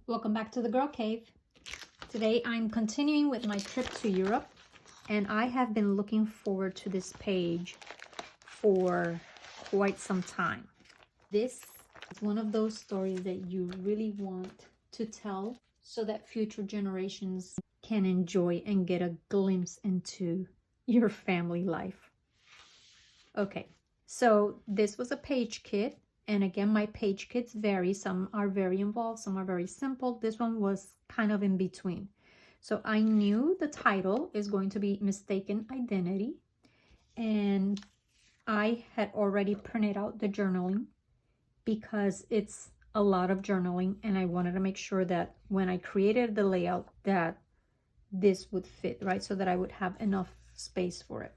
Welcome back to the Girl Cave. Today I'm continuing with my trip to Europe, and I have been looking forward to this page for quite some time. This is one of those stories that you really want to tell so that future generations can enjoy and get a glimpse into your family life. Okay, so this was a page kit. And again, my page kits vary. Some are very involved, some are very simple. This one was kind of in between. So I knew the title is going to be Mistaken Identity. And I had already printed out the journaling because it's a lot of journaling. And I wanted to make sure that when I created the layout that this would fit, right? So that I would have enough space for it.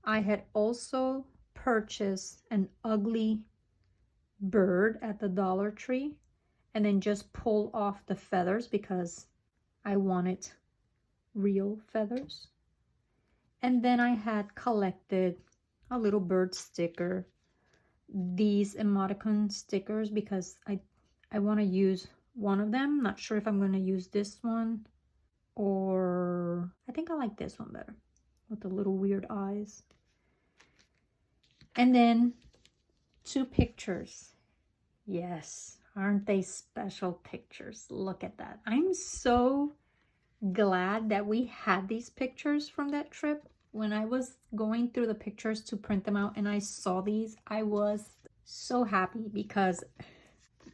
I had also purchased an ugly bird at the Dollar Tree and then just pull off the feathers because I wanted real feathers. And then I had collected a little bird sticker, these emoticon stickers, because I want to use one of them. Not sure if I'm going to use this one, or I think I like this one better with the little weird eyes. And then 2 pictures. Yes, aren't they special pictures? Look at that. I'm so glad that we had these pictures from that trip. When I was going through the pictures to print them out and I saw these, I was so happy because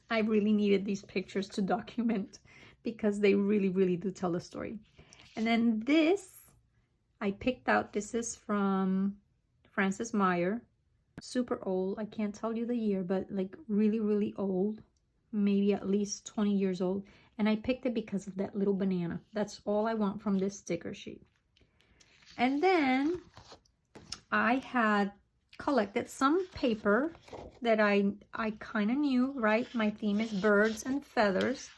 I really needed these pictures to document because they really, really do tell the story. And then this, I picked out, this is from Francis Meyer. Super old. I can't tell you the year, but like really, really old, maybe at least 20 years old. And I picked it because of that little banana. That's all I want from this sticker sheet. And then I had collected some paper that I kind of knew, right? My theme is birds and feathers.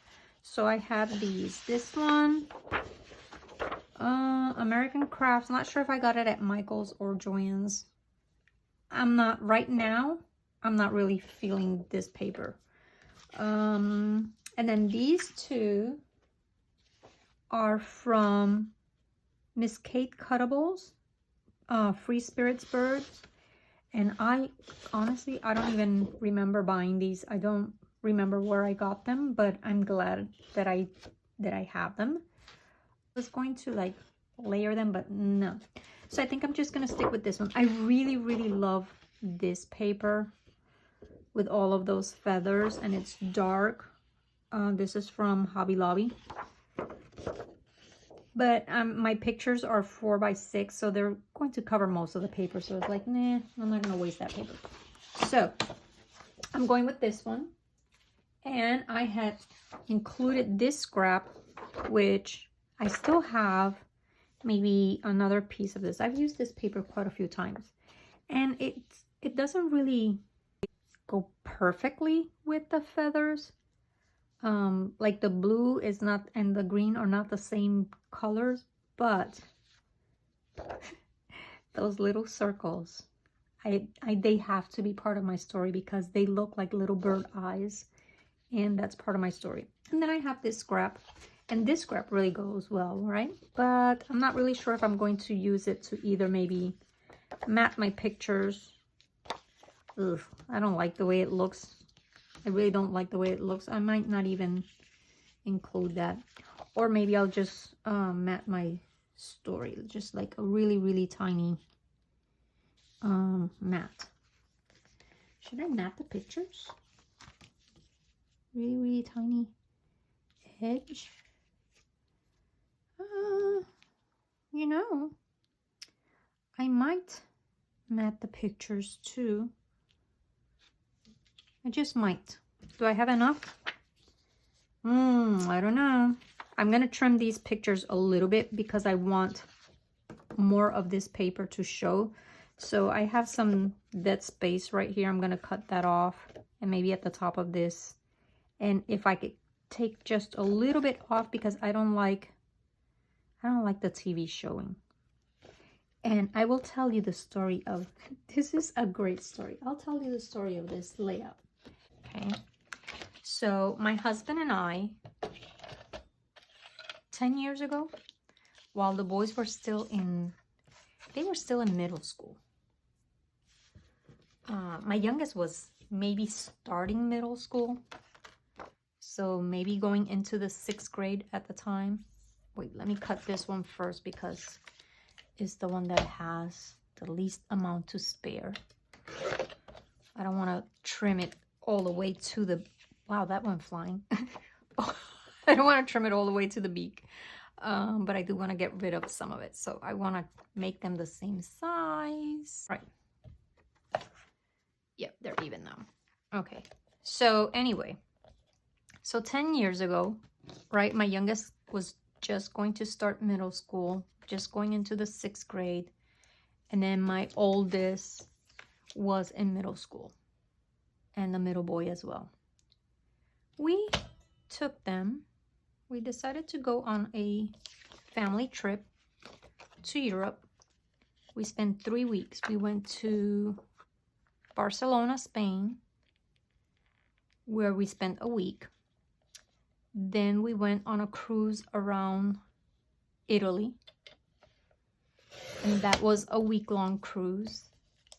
So I have these. This one, American Crafts. Not sure if I got it at Michael's or Joann's. Right now, I'm not really feeling this paper. And then these 2 are from Miss Kate Cuttables, Free Spirits Birds. And I honestly don't even remember buying these. I don't remember where I got them, but I'm glad that I have them. I was going to like layer them, but no. So I think I'm just going to stick with this one. I really, really love this paper with all of those feathers, and it's dark. This is from Hobby Lobby. But my pictures are 4x6, so they're going to cover most of the paper. So it's like, nah, I'm not going to waste that paper. So I'm going with this one. And I had included this scrap, which I still have maybe another piece of this. I've used this paper quite a few times, and it doesn't really go perfectly with the feathers. Like the blue is not and the green are not the same colors, but those little circles, they have to be part of my story because they look like little bird eyes, and that's part of my story. And then I have this scrap. And this scrap really goes well, right? But I'm not really sure if I'm going to use it to either maybe matte my pictures. Ugh, I don't like the way it looks. I really don't like the way it looks. I might not even include that. Or maybe I'll just matte my story. Just like a really, really tiny matte. Should I matte the pictures? Really, really tiny edge. You know, I might matte the pictures too. I just might. Do I have enough? I don't know. I'm going to trim these pictures a little bit because I want more of this paper to show. So I have some dead space right here. I'm going to cut that off, and maybe at the top of this. And if I could take just a little bit off because I don't like the TV showing. And I will tell you the story of, this is a great story. I'll tell you the story of this layout. Okay. So my husband and I, 10 years ago, while the boys were still in, they were still in middle school. My youngest was maybe starting middle school. So maybe going into the 6th grade at the time. Wait, let me cut this one first because it's the one that has the least amount to spare. I don't want to trim it all the way to the, wow, that went flying. I don't want to trim it all the way to the beak, but I do want to get rid of some of it. So I want to make them the same size. Right. Yep, they're even now. Okay, so anyway, so 10 years ago, right, my youngest was just going to start middle school, just going into the 6th grade. And then my oldest was in middle school, and the middle boy as well. We took them, we decided to go on a family trip to Europe. We spent 3 weeks. We went to Barcelona, Spain, where we spent a week. Then we went on a cruise around Italy, and that was a week-long cruise.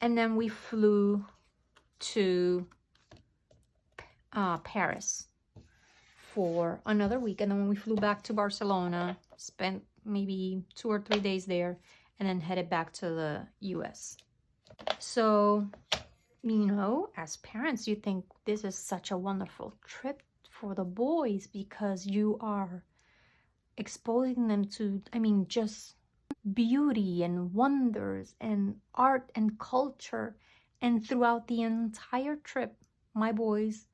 And then we flew to Paris for another week, and then when we flew back to Barcelona, spent maybe 2 or 3 days there, and then headed back to the US. So, you know, as parents, you think this is such a wonderful trip for the boys because you are exposing them to, I mean, just beauty and wonders and art and culture. And throughout the entire trip, my boys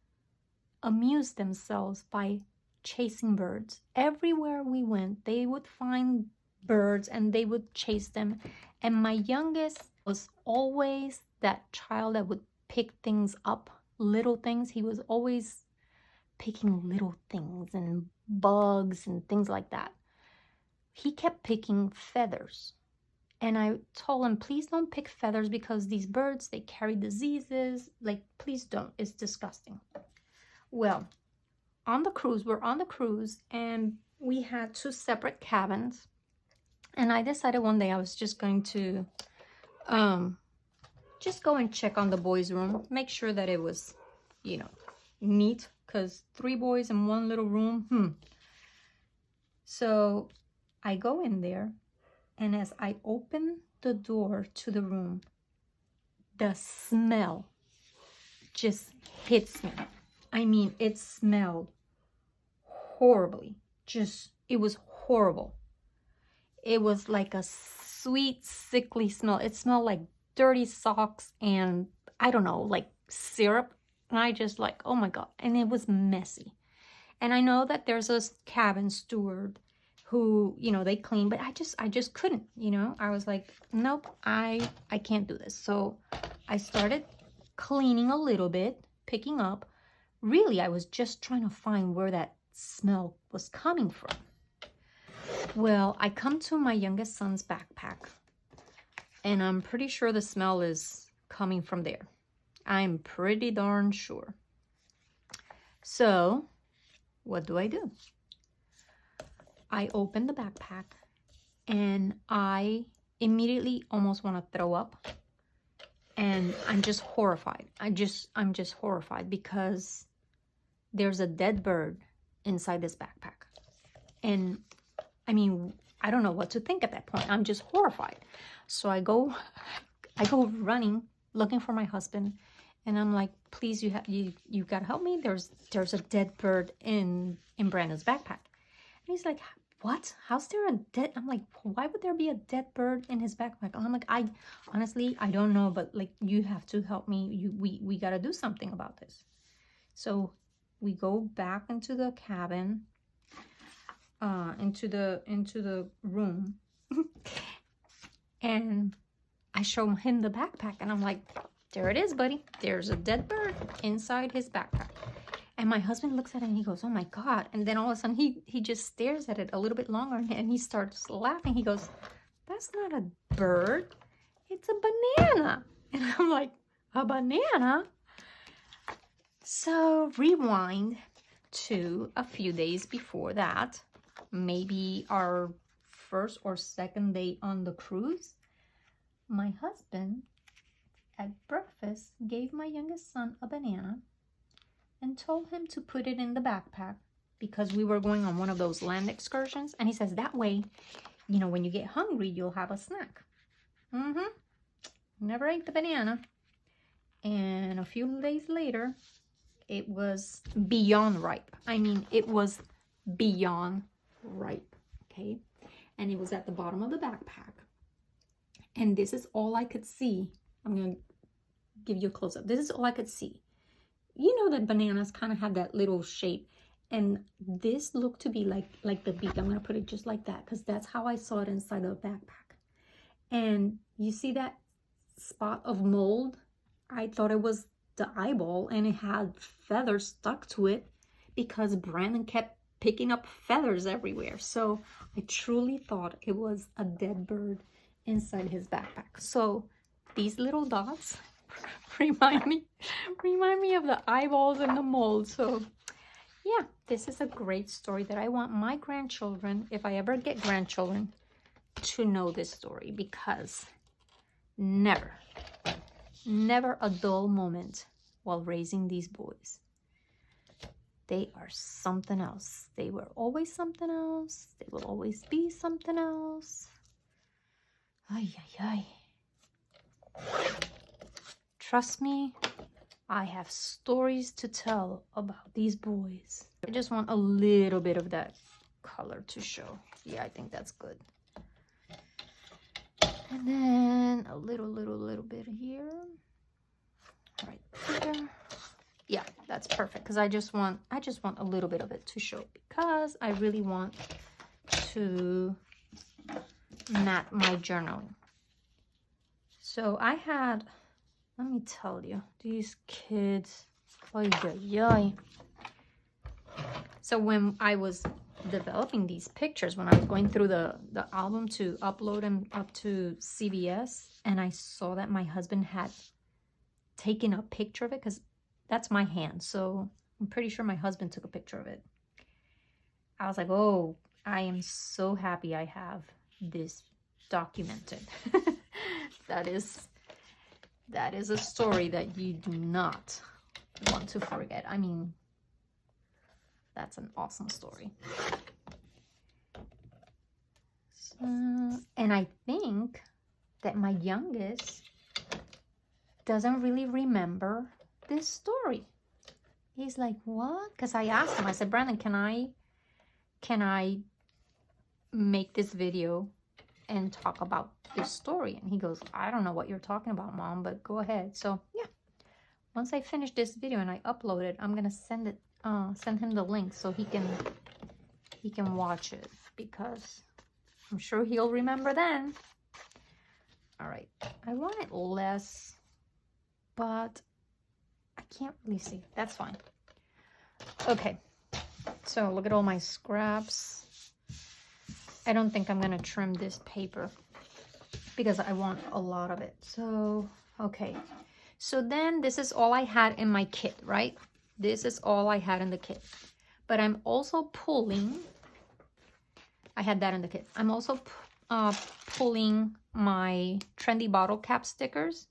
amused themselves by chasing birds. Everywhere we went, they would find birds and they would chase them. And my youngest was always that child that would pick things up, little things. He was always picking little things and bugs and things like that. He kept picking feathers. And I told him, please don't pick feathers because these birds, they carry diseases. Like, please don't. It's disgusting. Well, on the cruise, we're on the cruise, and we had 2 separate cabins. And I decided one day I was just going to just go and check on the boys' room, make sure that it was, you know, neat, because 3 boys in 1 little room. So I go in there, and as I open the door to the room, the smell just hits me. I mean, it smelled horribly. It was horrible. It was like a sweet, sickly smell. It smelled like dirty socks and, I don't know, like syrup. And I just like, oh my God. And it was messy. And I know that there's a cabin steward who, you know, they clean, but I just couldn't, you know. I was like, nope, I can't do this. So I started cleaning a little bit, picking up. Really, I was just trying to find where that smell was coming from. Well, I come to my youngest son's backpack, and I'm pretty sure the smell is coming from there. I'm pretty darn sure. So, what do? I open the backpack, and I immediately almost want to throw up. And I'm just horrified. I'm just horrified because there's a dead bird inside this backpack. And I mean, I don't know what to think at that point. I'm just horrified. So I go running, looking for my husband, and I'm like, please, you gotta help me. There's a dead bird in Brandon's backpack. And he's like, what? How's there a dead? I'm like, why would there be a dead bird in his backpack? And I'm like, honestly, I don't know, but like, you have to help me. We gotta do something about this. So we go back into the cabin, into the room, and I show him the backpack, and I'm like, there it is, buddy. There's a dead bird inside his backpack. And my husband looks at it and he goes, oh my God. And then all of a sudden he just stares at it a little bit longer, and he starts laughing. He goes, that's not a bird. It's a banana. And I'm like, a banana? So rewind to a few days before that, maybe our first or second day on the cruise. My husband at breakfast gave my youngest son a banana and told him to put it in the backpack because we were going on one of those land excursions. And he says, that way, you know, when you get hungry, you'll have a snack. Never ate the banana. And a few days later, it was beyond ripe. I mean, it was beyond ripe, okay? And it was at the bottom of the backpack. And this is all I could see. I'm going to give you a close-up. This is all I could see. You know that bananas kind of have that little shape. And this looked to be like the beak. I'm going to put it just like that because that's how I saw it inside the backpack. And you see that spot of mold? I thought it was the eyeball, and it had feathers stuck to it because Brandon kept picking up feathers everywhere. So I truly thought it was a dead bird inside his backpack. So these little dots remind me of the eyeballs and the mold. So yeah, this is a great story that I want my grandchildren, if I ever get grandchildren, to know this story, because never a dull moment while raising these boys. They are something else. They were always something else. They will always be something else. Ay, ay, ay. Trust me, I have stories to tell about these boys. I just want a little bit of that color to show. Yeah, I think that's good. And then a little bit here. Right there. Yeah, that's perfect, because I just want a little bit of it to show, because I really want to mat my journaling. So I had, let me tell you, these kids, oy, oy, oy. So when I was developing these pictures, when I was going through the album to upload them up to CBS, and I saw that my husband had taken a picture of it, because that's my hand, so I'm pretty sure my husband took a picture of it. I was like, oh, I am so happy I have this documented. that is a story that you do not want to forget. I mean, that's an awesome story. So, and I think that my youngest doesn't really remember this story. He's like, what? Because I asked him, I said, Brandon, can I make this video and talk about this story? And he goes, I don't know what you're talking about, Mom, but go ahead. So yeah, once I finish this video and I upload it, I'm gonna send him the link so he can watch it, because I'm sure he'll remember then. All right, I want it less, but I can't really see. That's fine. Okay, so look at all my scraps. I don't think I'm gonna trim this paper because I want a lot of it. So, okay. So then this is all I had in my kit, right? This is all I had in the kit. But I'm also pulling, I had that in the kit. I'm also pulling my trendy bottle cap stickers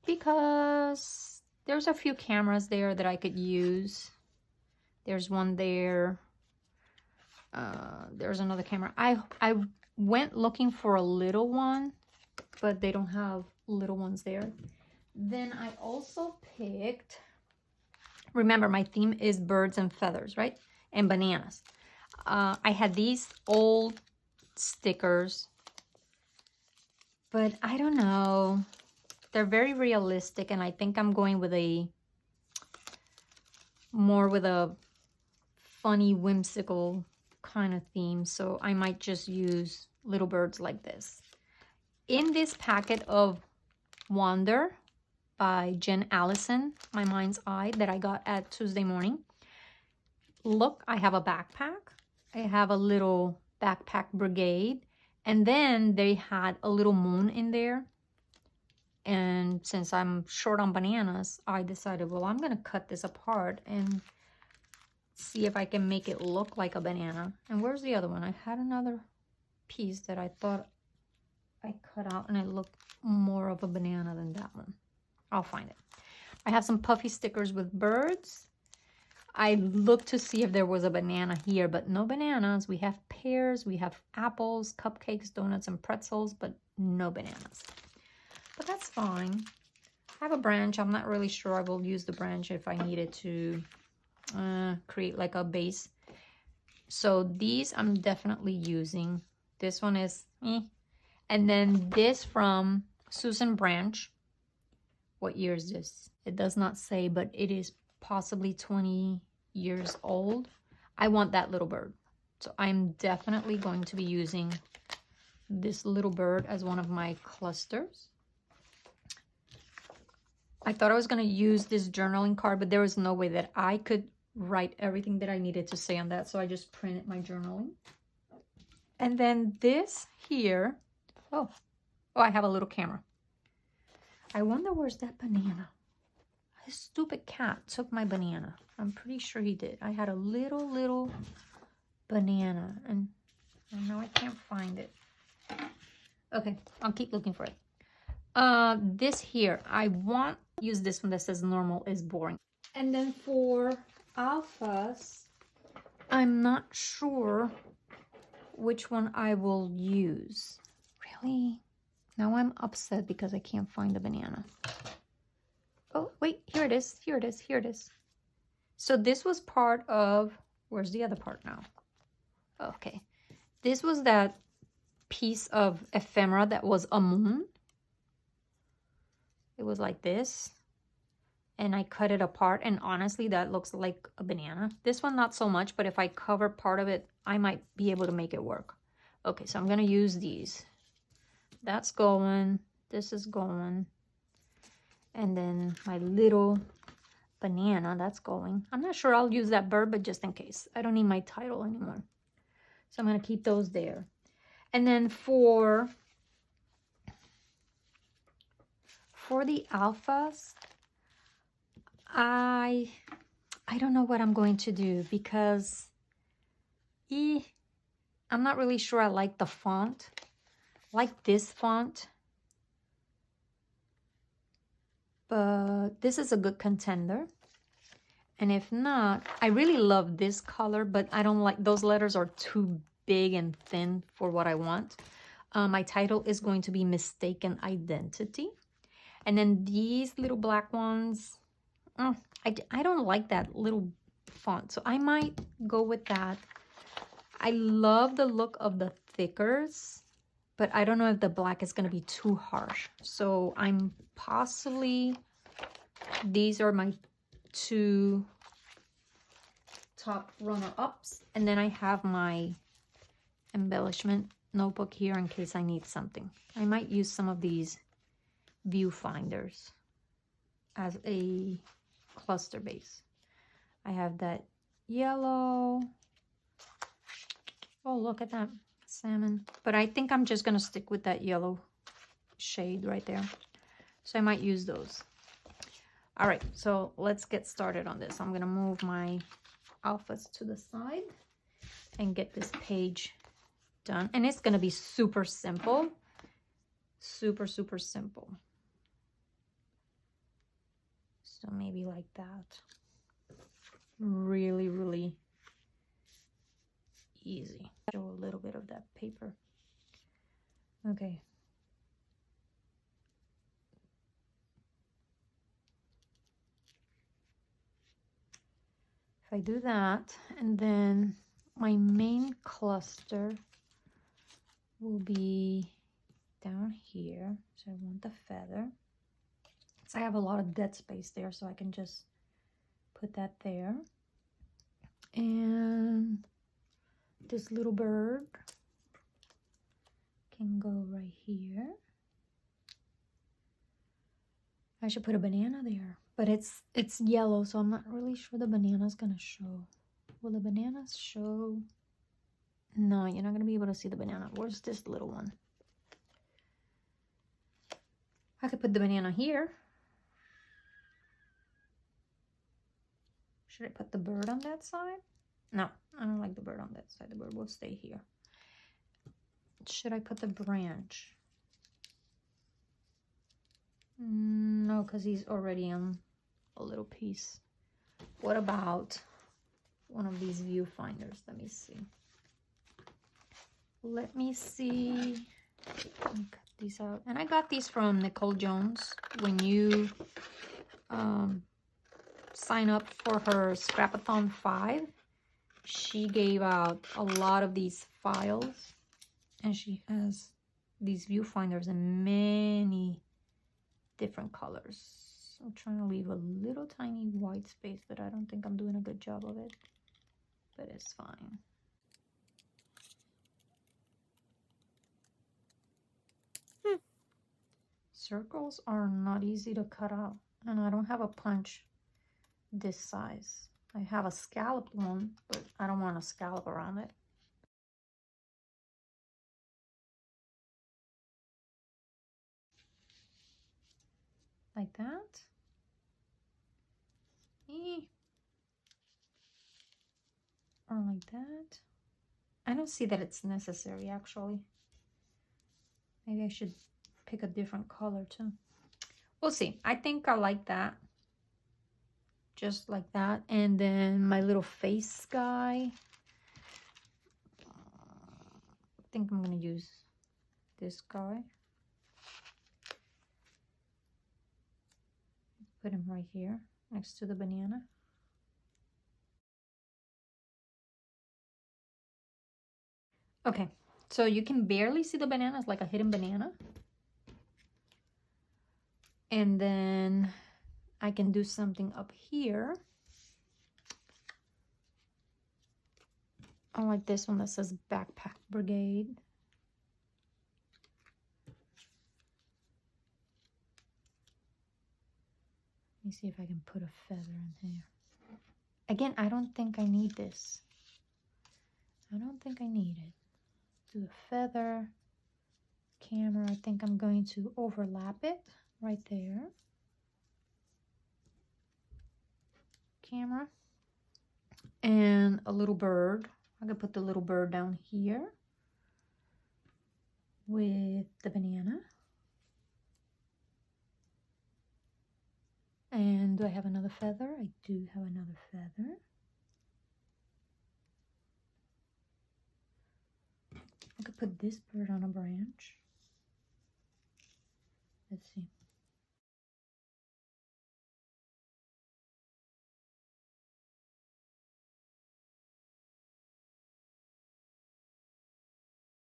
because there's a few cameras there that I could use. There's one there. There's another camera. I went looking for a little one, but they don't have little ones there. Then I also picked, remember my theme is birds and feathers, right? And bananas. I had these old stickers, but I don't know. They're very realistic, and I think I'm going with more with a funny, whimsical kind of theme. So I might just use little birds like this. In this packet of Wonder by Jen Allison, My Mind's Eye, that I got at Tuesday morning, look, I have a backpack. I have a little backpack brigade, And then they had a little moon in there. And since I'm short on bananas, I decided, well, I'm going to cut this apart and see if I can make it look like a banana. And where's the other one? I had another piece that I thought I cut out and it looked more of a banana than that one. I'll find it. I have some puffy stickers with birds. I looked to see if there was a banana here, but no bananas. We have pears, we have apples, cupcakes, donuts, and pretzels, but no bananas. But that's fine. I have a branch. I'm not really sure I will use the branch if I needed to create like a base. So these I'm definitely using. This one is and then this from Susan Branch. What year is this? It does not say, but it is possibly 20 years old. I want that little bird. So I'm definitely going to be using this little bird as one of my clusters. I thought I was going to use this journaling card, but there was no way that I could write everything that I needed to say on that. So I just printed my journaling. And then this here, oh, I have a little camera. I wonder where's that banana? His stupid cat took my banana. I'm pretty sure he did. I had a little banana and now I can't find it. Okay, I'll keep looking for it. This here, I want to use this one that says normal is boring. And then for alphas, I'm not sure which one I will use. Really? Now I'm upset because I can't find the banana. Oh, wait, here it is, here it is, here it is. So this was part of, where's the other part now? Okay, this was that piece of ephemera that was a moon. It was like this. And I cut it apart, and honestly, that looks like a banana. This one, not so much, but if I cover part of it, I might be able to make it work. Okay, so I'm gonna use these. That's going, this is going. And then my little banana, that's going. I'm not sure I'll use that bird, but just in case. I don't need my title anymore. So I'm gonna keep those there. And then for the alphas, I don't know what I'm going to do because I'm not really sure I like the font. I like this font. But this is a good contender. And if not, I really love this color, but I don't like, those letters are too big and thin for what I want. My title is going to be Mistaken Identity. And then these little black ones, I don't like that little font, so I might go with that. I love the look of the thickers, but I don't know if the black is going to be too harsh. So I'm possibly, these are my two top runner-ups. And then I have my embellishment notebook here in case I need something. I might use some of these viewfinders as a cluster base. I have that yellow. Oh, look at that salmon. But I think I'm just going to stick with that yellow shade right there. So I might use those. All right, so let's get started on this. I'm going to move my alphas to the side and get this page done. And it's going to be super simple. Super simple. So maybe like that. Really easy. Show a little bit of that paper. Okay. If I do that, and then my main cluster will be down here. So I want the feather. So I have a lot of dead space there, so I can just put that there. And this little bird can go right here. I should put a banana there, but it's yellow, so I'm not really sure the banana's gonna show. Will the bananas show? No, you're not gonna be able to see the banana. Where's this little one? I could put the banana here. Should I put the bird on that side? No, I don't like the bird on that side. The bird will stay here. Should I put the branch? No, because he's already on a little piece. What about one of these viewfinders? Let me see. Let me see. Let me cut these out. And I got these from Nicole Jones. When you sign up for her Scrapathon 5, she gave out a lot of these files. And she has these viewfinders in many different colors. I'm trying to leave a little tiny white space, but I don't think I'm doing a good job of it. But it's fine. Circles are not easy to cut out, and I don't have a punch this size. I have a scalloped one, but I don't want a scallop around it. Like that. Or like that. I don't see that it's necessary, actually. Maybe I should pick a different color too. We'll see. I think I like that. Just like that. And then my little face guy. I think I'm going to use this guy. Put him right here next to the banana. Okay, so you can barely see the banana. It's like a hidden banana. And then I can do something up here. I like this one that says Backpack Brigade. Let me see if I can put a feather in here. Again, I don't think I need this. I don't think I need it. Do a feather. Camera, I think I'm going to overlap it right there. Camera. And a little bird. I'm going to put the little bird down here with the banana. And do I have another feather? I do have another feather. I could put this bird on a branch. Let's see.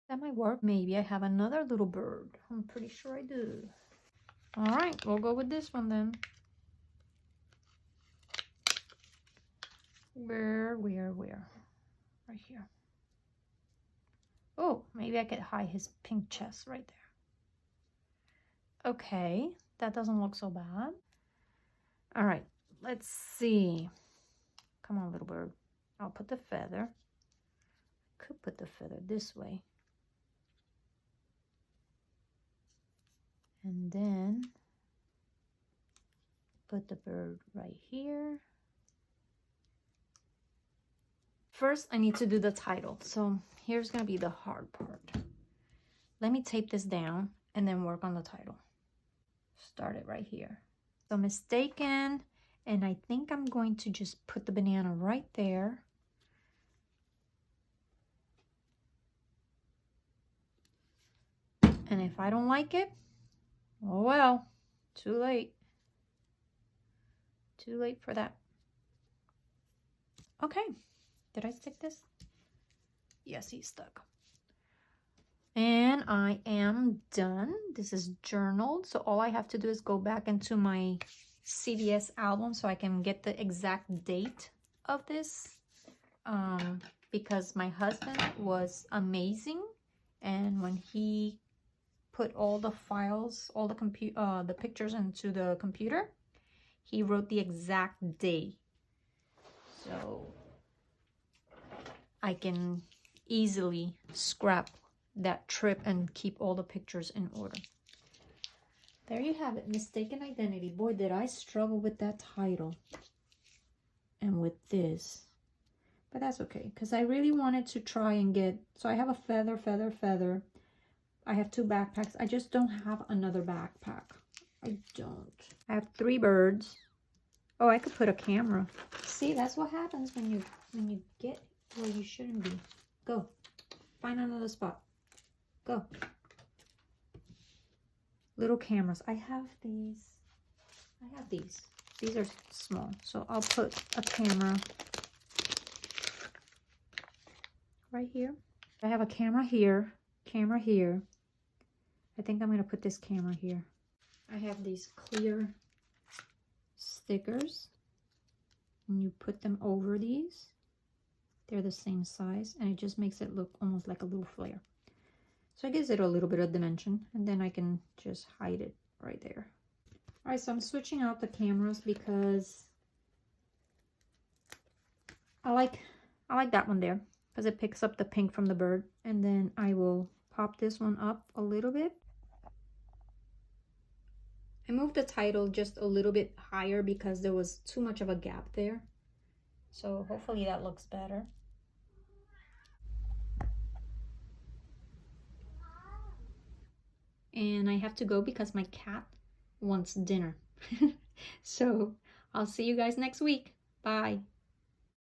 That might work. Maybe I have another little bird. I'm pretty sure I do. All right, we'll go with this one then. Where? Right here. Oh, maybe I could hide his pink chest right there. Okay, that doesn't look so bad. All right, let's see. Come on, little bird. I'll put the feather. Could put the feather this way. And then put the bird right here. First, I need to do the title. So here's gonna be the hard part. Let me tape this down and then work on the title. Start it right here. So mistaken, and I think I'm going to just put the banana right there. And if I don't like it, oh well, too late. Too late for that. Okay, did I stick this? Yes, he's stuck. And I am done. This is journaled, so all I have to do is go back into my CVS album so I can get the exact date of this. Because my husband was amazing, and when he put all the files, all the pictures into the computer, he wrote the exact day. So I can easily scrap that trip and keep all the pictures in order. There you have it, Mistaken Identity. Boy, did I struggle with that title and with this. But that's okay, because I really wanted to try and get... So I have a feather. I have 2 backpacks. I just don't have another backpack. I don't. I have 3 birds. Oh, I could put a camera. See, that's what happens when you get where you shouldn't be. Go. Find another spot. Go. Little cameras. I have these. These are small. So I'll put a camera right here. I have a camera here. Camera here. I think I'm going to put this camera here. I have these clear stickers. And you put them over these. They're the same size. And it just makes it look almost like a little flare. So it gives it a little bit of dimension. And then I can just hide it right there. Alright, so I'm switching out the cameras because I like that one there. Because it picks up the pink from the bird. And then I will pop this one up a little bit. I moved the title just a little bit higher because there was too much of a gap there. So hopefully that looks better. And I have to go because my cat wants dinner. So I'll see you guys next week. Bye.